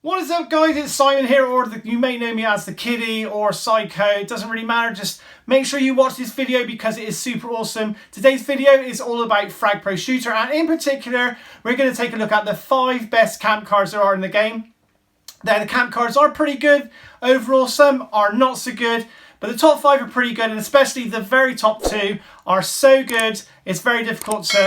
What is up, guys? It's Simon here, or you may know me as the Kiddie or Psycho. It doesn't really matter. Just make sure you watch this video because it is super awesome. Today's video is all about Frag Pro Shooter, and in particular, we're going to take a look at the 5 best camp cards there are in the game. Now, the camp cards are pretty good overall. Some are not so good, but the top 5 are pretty good, and especially the very top 2 are so good. It's very difficult to,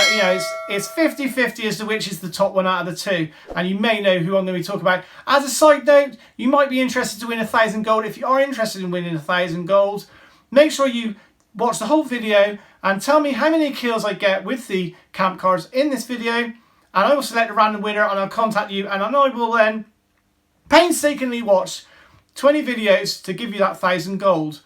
it's 50-50 as to which is the top one out of the 2. And you may know who I'm going to be talking about. As a side note, you might be interested to win 1,000 gold. If you are interested in winning 1,000 gold, make sure you watch the whole video and tell me how many kills I get with the camp cards in this video. And I will select a random winner and I'll contact you, and I will then painstakingly watch 20 videos to give you that 1,000 gold.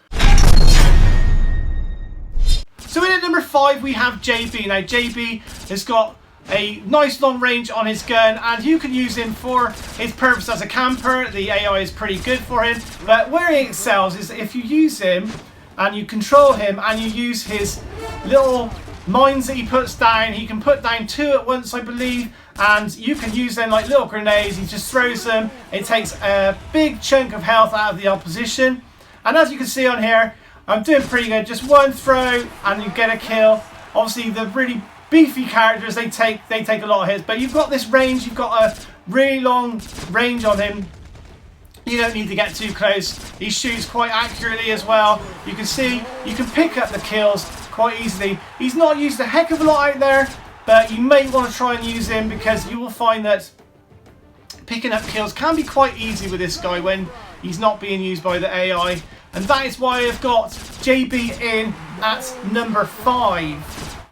So in at number 5 we have JB. Now JB has got a nice long range on his gun, and you can use him for his purpose as a camper. The AI is pretty good for him, but where he excels is if you use him and you control him and you use his little mines that he puts down. He can put down 2 at once, I believe, and you can use them like little grenades. He just throws them. It takes a big chunk of health out of the opposition, and as you can see on here, I'm doing pretty good. Just one throw and you get a kill. Obviously the really beefy characters, they take a lot of hits, but you've got this range, you've got a really long range on him. You don't need to get too close. He shoots quite accurately as well. You can see you can pick up the kills quite easily. He's not used a heck of a lot out there, but you may want to try and use him because you will find that picking up kills can be quite easy with this guy when he's not being used by the AI. And that is why I've got JB in at number 5.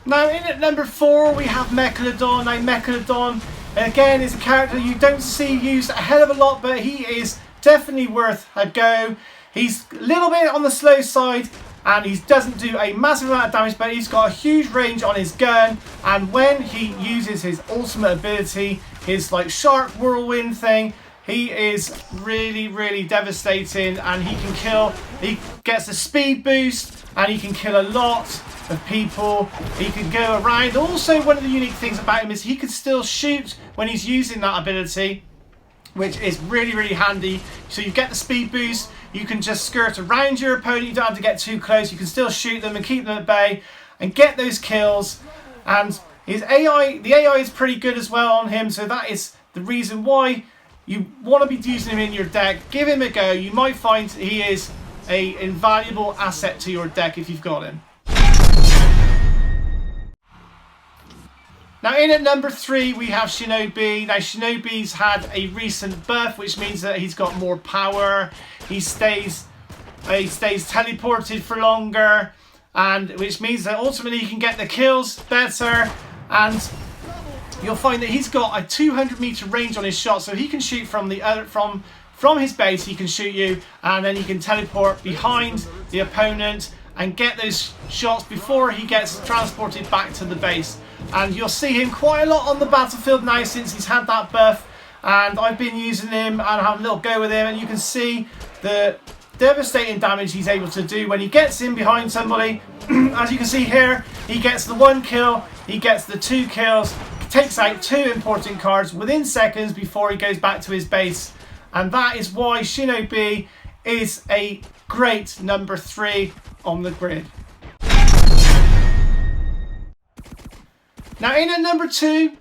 Now in at number 4 we have Mechalador. Now Mechalador again is a character you don't see used a hell of a lot, but he is definitely worth a go. He's a little bit on the slow side and he doesn't do a massive amount of damage, but he's got a huge range on his gun, and when he uses his ultimate ability, his like sharp whirlwind thing, he is really devastating, and he can kill. He gets a speed boost and he can kill a lot of people. He can go around. Also, one of the unique things about him is he can still shoot when he's using that ability, which is really handy. So you get the speed boost, you can just skirt around your opponent, you don't have to get too close, you can still shoot them and keep them at bay and get those kills. And his AI, the AI is pretty good as well on him, so that is the reason why you want to be using him in your deck. Give him a go. You might find he is an invaluable asset to your deck if you've got him. Now in at number 3 we have Shinobi. Now Shinobi's had a recent buff, which means that he's got more power. He stays teleported for longer, and which means that ultimately he can get the kills better, and you'll find that he's got a 200-meter range on his shot, so he can shoot from the other from his base. He can shoot you, and then he can teleport behind the opponent and get those shots before he gets transported back to the base. And you'll see him quite a lot on the battlefield now since he's had that buff, and I've been using him and having a little go with him, and you can see the devastating damage he's able to do when he gets in behind somebody. As you can see here, he gets the 1 kill, he gets the 2 kills, takes out 2 important cards within seconds before he goes back to his base, and that is why Shinobi is a great number 3 on the grid. Now in at number 2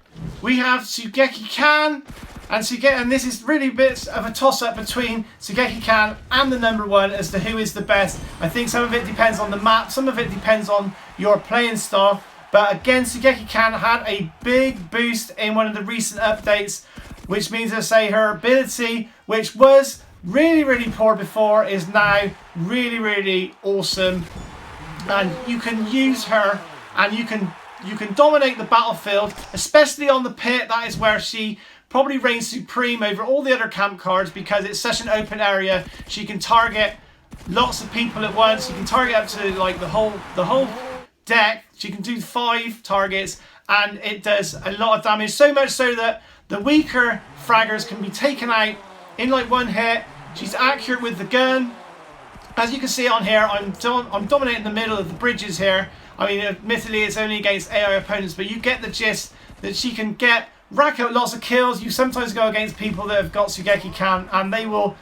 we have Tsugeki Can, and this is really a bit of a toss-up between Tsugeki Can and the number 1 as to who is the best. I think some of it depends on the map, some of it depends on your playing style. But again, Tsugeki Can had a big boost in one of the recent updates, which means to say her ability, which was really poor before, is now really awesome. And you can use her and you can dominate the battlefield, especially on the pit. That is where she probably reigns supreme over all the other camp cards because it's such an open area. She can target lots of people at once. You can target up to like the whole deck. She can do 5 targets and it does a lot of damage, so much so that the weaker fraggers can be taken out in like 1 hit. She's accurate with the gun. As you can see on here, I'm dominating the middle of the bridges here. I mean, admittedly it's only against AI opponents, but you get the gist that she can get rack out lots of kills. You sometimes go against people that have got Tsugeki can, and they will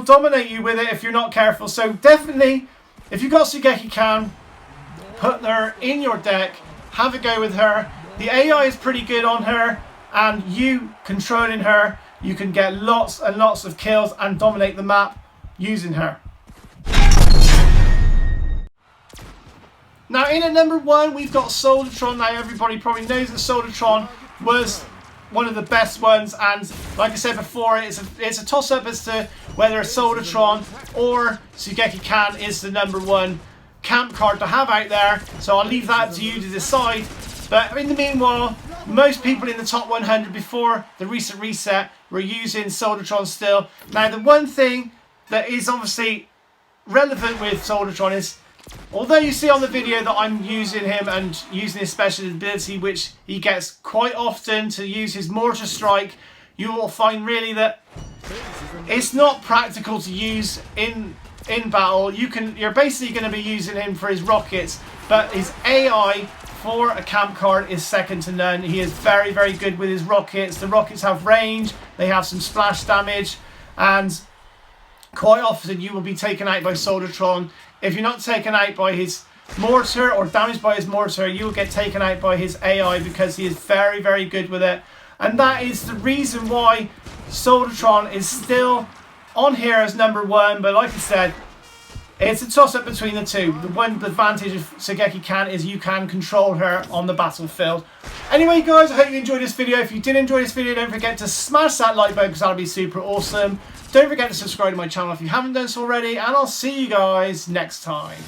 dominate you with it if you're not careful. So definitely, if you've got Tsugeki can, put her in your deck, have a go with her. The AI is pretty good on her, and you controlling her, you can get lots and lots of kills and dominate the map using her. Now in at number 1 we've got Solartron. Now everybody probably knows that Solartron was one of the best ones, and like I said before, it's a toss-up as to whether Solartron or Tsugeki can is the number 1 camp card to have out there, so I'll leave that to you to decide. But in the meanwhile, most people in the top 100 before the recent reset were using Solartron still. Now the one thing that is obviously relevant with Solartron is, although you see on the video that I'm using him and using his special ability, which he gets quite often to use his mortar strike, you will find really that it's not practical to use in battle. You're basically going to be using him for his rockets, but his AI for a camp card is second to none. He is very, very good with his rockets. The rockets have range, they have some splash damage, and quite often you will be taken out by Solartron. If you're not taken out by his mortar or damaged by his mortar, you will get taken out by his AI, because he is very, very good with it. And that is the reason why Solartron is still on here as number 1. But like I said, it's a toss-up between the two. The one advantage of Tsugeki can is you can control her on the battlefield. Anyway guys, I hope you enjoyed this video. If you did enjoy this video, don't forget to smash that like button, because that'll be super awesome. Don't forget to subscribe to my channel if you haven't done so already, and I'll see you guys next time.